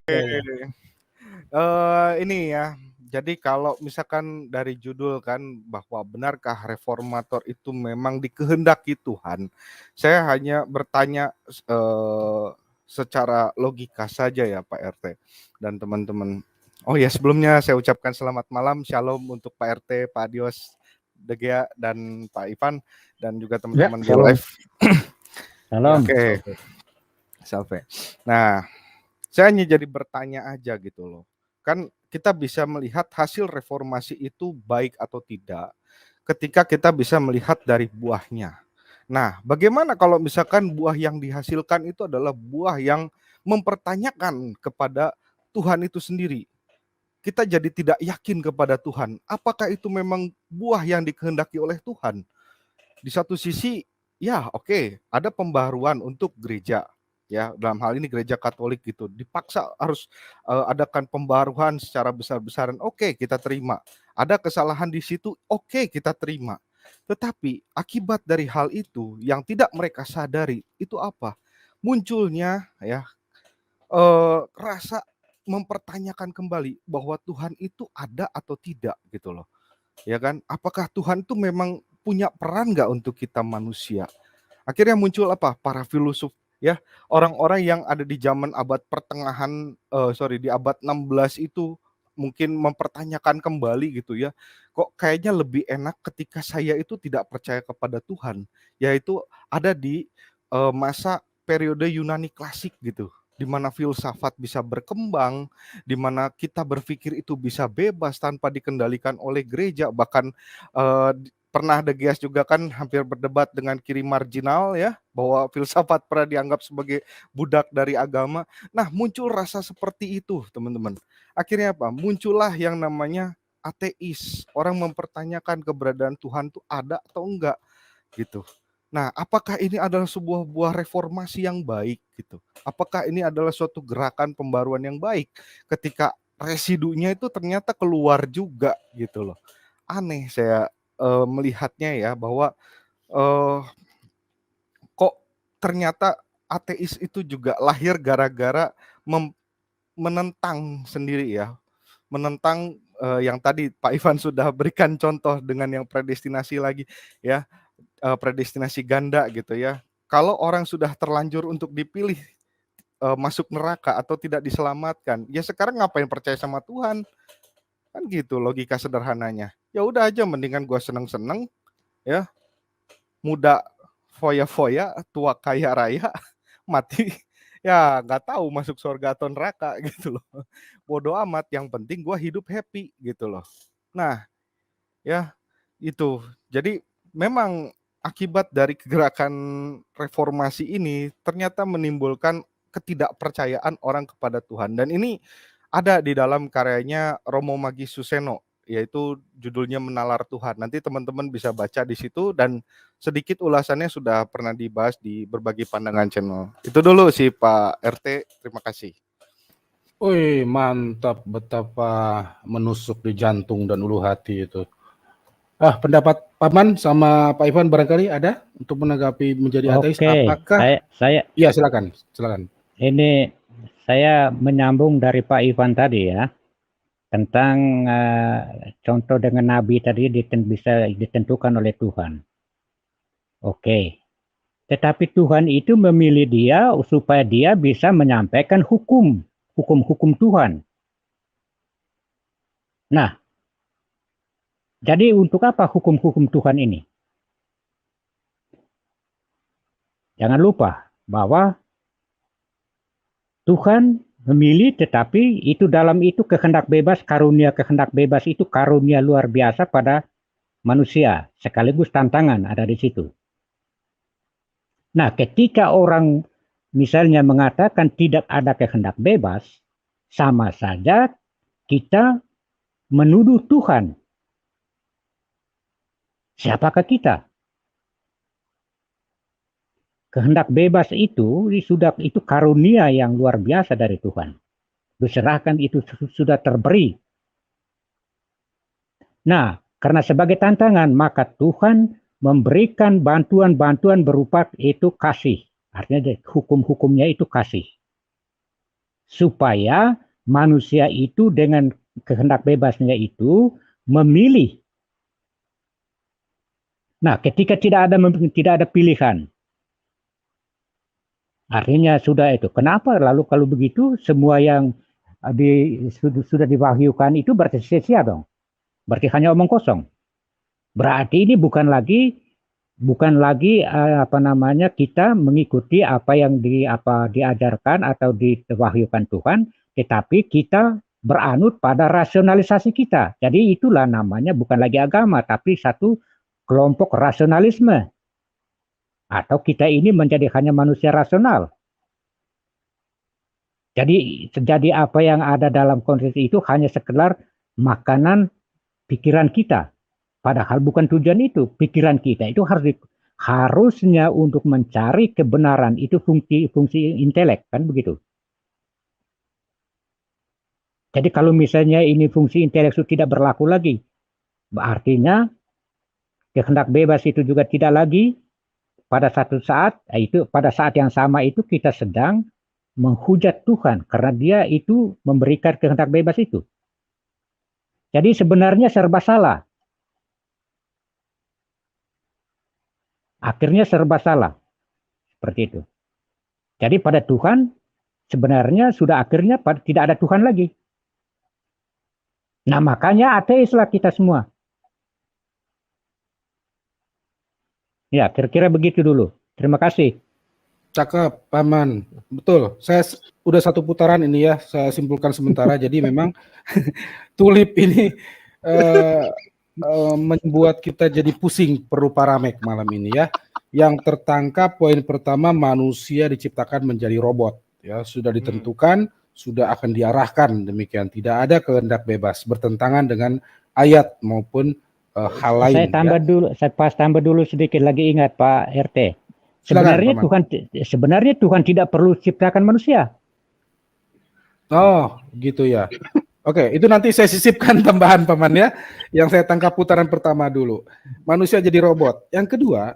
Ya, ya. Ini ya, jadi kalau misalkan dari judul kan bahwa benarkah reformator itu memang dikehendaki Tuhan, saya hanya bertanya secara logika saja ya Pak RT dan teman-teman. Oh ya, sebelumnya saya ucapkan selamat malam, shalom untuk Pak RT, Pak Dios, Degea, dan Pak Ivan, dan juga Ya, teman-teman di salam. live. Salam. Oke, sampai. Nah, saya hanya jadi bertanya aja gitu loh. Kan kita bisa melihat hasil reformasi itu baik atau tidak ketika kita bisa melihat dari buahnya. Nah, bagaimana kalau misalkan buah yang dihasilkan itu adalah buah yang mempertanyakan kepada Tuhan itu sendiri? Kita jadi tidak yakin kepada Tuhan. Apakah itu memang buah yang dikehendaki oleh Tuhan? Di satu sisi, ya oke, ada pembaharuan untuk gereja, ya dalam hal ini gereja Katolik gitu, dipaksa harus adakan pembaharuan secara besar-besaran, oke kita terima. Ada kesalahan di situ, oke kita terima. Tetapi akibat dari hal itu yang tidak mereka sadari itu apa? Munculnya ya rasa mempertanyakan kembali bahwa Tuhan itu ada atau tidak gitu loh. Ya kan? Apakah Tuhan itu memang punya peran nggak untuk kita manusia? Akhirnya muncul apa? Para filosof ya, orang-orang yang ada di zaman abad pertengahan, di abad 16 itu mungkin mempertanyakan kembali gitu ya. Kok kayaknya lebih enak ketika saya itu tidak percaya kepada Tuhan, yaitu ada di masa periode Yunani klasik gitu, di mana filsafat bisa berkembang, di mana kita berpikir itu bisa bebas tanpa dikendalikan oleh gereja, bahkan eh, pernah The Gias juga kan hampir berdebat dengan kiri marginal ya, bahwa filsafat pernah dianggap sebagai budak dari agama. Nah, muncul rasa seperti itu, teman-teman. Akhirnya apa? Muncullah yang namanya ateis. Orang mempertanyakan keberadaan Tuhan itu ada atau enggak gitu. Nah, apakah ini adalah sebuah buah reformasi yang baik gitu? Apakah ini adalah suatu gerakan pembaruan yang baik ketika residunya itu ternyata keluar juga gitu loh. Aneh saya melihatnya ya bahwa eh, kok ternyata ateis itu juga lahir gara-gara menentang sendiri ya, menentang yang tadi Pak Ivan sudah berikan contoh dengan yang predestinasi lagi ya, predestinasi ganda gitu ya. Kalau orang sudah terlanjur untuk dipilih masuk neraka atau tidak diselamatkan, ya sekarang ngapain percaya sama Tuhan? Kan gitu logika sederhananya. Ya udah aja mendingan gua seneng-seneng ya, muda foya-foya, tua kaya raya, mati ya nggak tahu masuk surga atau neraka gitu loh. Bodoh amat, yang penting gua hidup happy gitu loh. Nah, ya itu. Jadi memang akibat dari gerakan reformasi ini ternyata menimbulkan ketidakpercayaan orang kepada Tuhan, dan ini ada di dalam karyanya Romo Magis Suseno, yaitu judulnya Menalar Tuhan. Nanti teman-teman bisa baca di situ, dan sedikit ulasannya sudah pernah dibahas di berbagai pandangan channel. Itu dulu sih Pak RT, terima kasih. Wih, mantap betapa menusuk di jantung dan ulu hati itu. Pendapat Paman sama Pak Ivan barangkali ada untuk menanggapi menjadi ateis? Oke, Apakah? saya Ya, silakan, silakan. ini saya menyambung dari Pak Ivan tadi ya, tentang contoh dengan Nabi tadi bisa ditentukan oleh Tuhan. Oke, tetapi Tuhan itu memilih dia supaya dia bisa menyampaikan hukum-hukum Tuhan. Nah, jadi untuk apa hukum-hukum Tuhan ini? Jangan lupa bahwa Tuhan memilih, tetapi itu dalam itu kehendak bebas, karunia kehendak bebas itu karunia luar biasa pada manusia, sekaligus tantangan ada di situ. Nah, ketika orang misalnya mengatakan tidak ada kehendak bebas, sama saja kita menuduh Tuhan. Siapakah kita? Kehendak bebas itu itu karunia yang luar biasa dari Tuhan. Diserahkan itu sudah terberi. Nah, karena sebagai tantangan, maka Tuhan memberikan bantuan-bantuan berupa itu kasih. Artinya hukum-hukumnya itu kasih. supaya manusia itu dengan kehendak bebasnya itu memilih. Nah, ketika tidak ada pilihan, artinya sudah itu. Kenapa? Lalu kalau begitu semua yang sudah diwahyukan itu berarti sia-sia dong. Berarti hanya omong kosong. Berarti ini bukan lagi kita mengikuti apa yang diajarkan atau diwahyukan Tuhan, tetapi kita beranut pada rasionalisasi kita. Jadi itulah namanya bukan lagi agama, tapi satu kelompok rasionalisme. Atau kita ini menjadi hanya manusia rasional. Jadi apa yang ada dalam konsep itu hanya sekedar makanan pikiran kita. Padahal bukan tujuan itu. Pikiran kita itu harusnya untuk mencari kebenaran. Itu fungsi intelek, kan begitu. Jadi kalau misalnya ini fungsi intelek itu tidak berlaku lagi, artinya kehendak bebas itu juga tidak lagi. Pada saat yang sama itu kita sedang menghujat Tuhan karena Dia itu memberikan kehendak bebas itu. Jadi sebenarnya serba salah. Akhirnya serba salah. Seperti itu. Jadi pada Tuhan sebenarnya sudah akhirnya tidak ada Tuhan lagi. Nah, makanya ateislah kita semua. Ya, kira-kira begitu dulu. Terima kasih. Cakep, Paman. Betul. Saya udah satu putaran ini ya, saya simpulkan sementara. Jadi memang tulip ini membuat kita jadi pusing perlu paramek malam ini ya. Yang tertangkap poin pertama, manusia diciptakan menjadi robot. Ya, sudah ditentukan, sudah akan diarahkan demikian. Tidak ada kehendak bebas, bertentangan dengan ayat maupun hal lain. Saya tambah dulu sedikit lagi, ingat Pak RT. Sebenarnya Tuhan tidak perlu ciptakan manusia. Oh, gitu ya. Oke, itu nanti saya sisipkan tambahan Paman ya. Yang saya tangkap putaran pertama dulu. Manusia jadi robot. Yang kedua,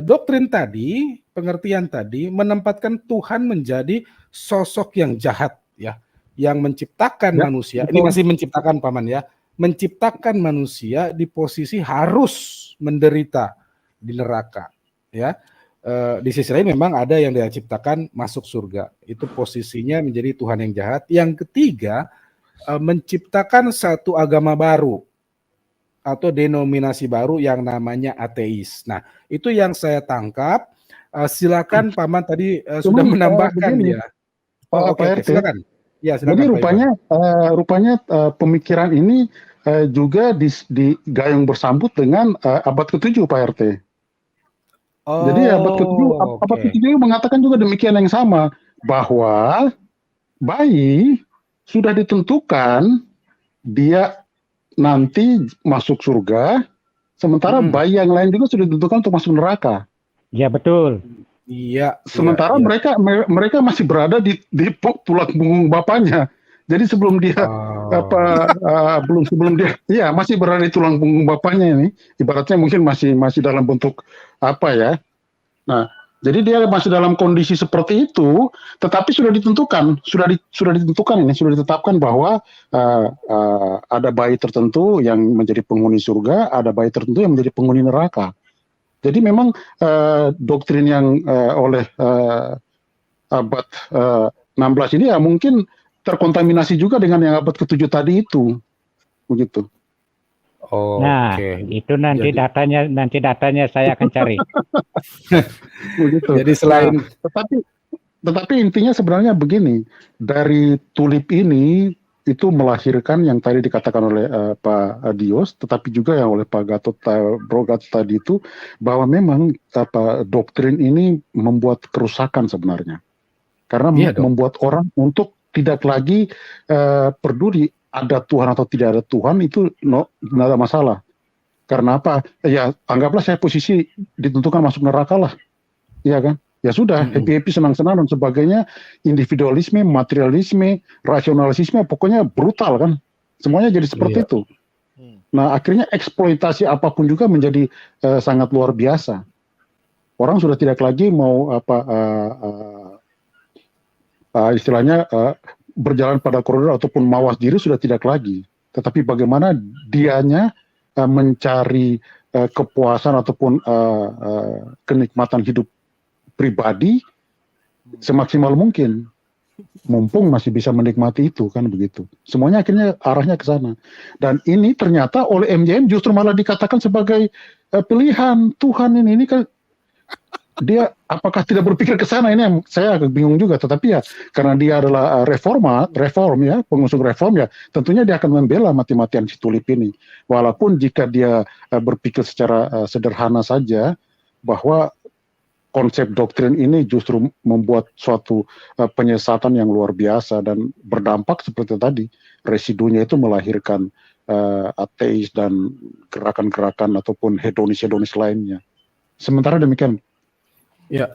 doktrin tadi, pengertian tadi menempatkan Tuhan menjadi sosok yang jahat ya, yang menciptakan manusia. Betul. Ini masih menciptakan Paman ya. Menciptakan manusia di posisi harus menderita di neraka ya. Di sisi lain memang ada yang dia ciptakan masuk surga. Itu posisinya menjadi Tuhan yang jahat. Yang ketiga, menciptakan satu agama baru atau denominasi baru yang namanya ateis. Nah, itu yang saya tangkap. Silakan Paman tadi sudah menambahkan ya. Oke, silakan. Ya, silakan. Jadi rupanya pemikiran ini juga digayung bersambut dengan abad ke-7 Pak RT. Jadi abad ke-7 mengatakan juga demikian yang sama, bahwa bayi sudah ditentukan dia nanti masuk surga, sementara bayi yang lain juga sudah ditentukan untuk masuk neraka. Ya betul. Iya. Sementara mereka masih berada di tulang punggung bapaknya. Jadi sebelum dia sebelum dia masih berada di tulang punggung bapaknya ini, ibaratnya mungkin masih dalam bentuk apa ya. Nah, jadi dia masih dalam kondisi seperti itu, tetapi sudah ditetapkan bahwa ada bayi tertentu yang menjadi penghuni surga, ada bayi tertentu yang menjadi penghuni neraka. Jadi memang doktrin yang oleh abad 16 ini ya mungkin terkontaminasi juga dengan yang abad ke-7 tadi itu, begitu. Nah, itu nanti datanya saya akan cari. Begitu. Jadi selain tetapi intinya sebenarnya begini, dari tulip ini itu melahirkan yang tadi dikatakan oleh Pak Dios, tetapi juga yang oleh Pak Gatot tadi itu, bahwa memang doktrin ini membuat kerusakan sebenarnya, karena membuat orang untuk tidak lagi peduli ada Tuhan atau tidak ada Tuhan, itu tidak ada masalah. Karena apa? Ya anggaplah saya posisi ditentukan masuk neraka lah, ya kan? Ya sudah, happy-happy, senang-senang dan sebagainya, individualisme, materialisme, rasionalisme, pokoknya brutal kan, semuanya jadi seperti itu. Nah akhirnya eksploitasi apapun juga menjadi sangat luar biasa. Orang sudah tidak lagi mau istilahnya berjalan pada koridor ataupun mawas diri sudah tidak lagi. Tetapi bagaimana dianya mencari kepuasan ataupun kenikmatan hidup pribadi semaksimal mungkin, mumpung masih bisa menikmati itu, kan begitu. Semuanya akhirnya arahnya ke sana. Dan ini ternyata oleh MJM justru malah dikatakan sebagai pilihan Tuhan ini kan. Dia apakah tidak berpikir ke sana, ini yang saya agak bingung juga. Tetapi ya karena dia adalah reform ya, pengusung reform ya, tentunya dia akan membela mati-matian si Tulip ini. Walaupun jika dia berpikir secara sederhana saja bahwa konsep doktrin ini justru membuat suatu penyesatan yang luar biasa dan berdampak seperti tadi, residunya itu melahirkan ateis dan gerakan-gerakan ataupun hedonis lainnya. Sementara demikian. Ya,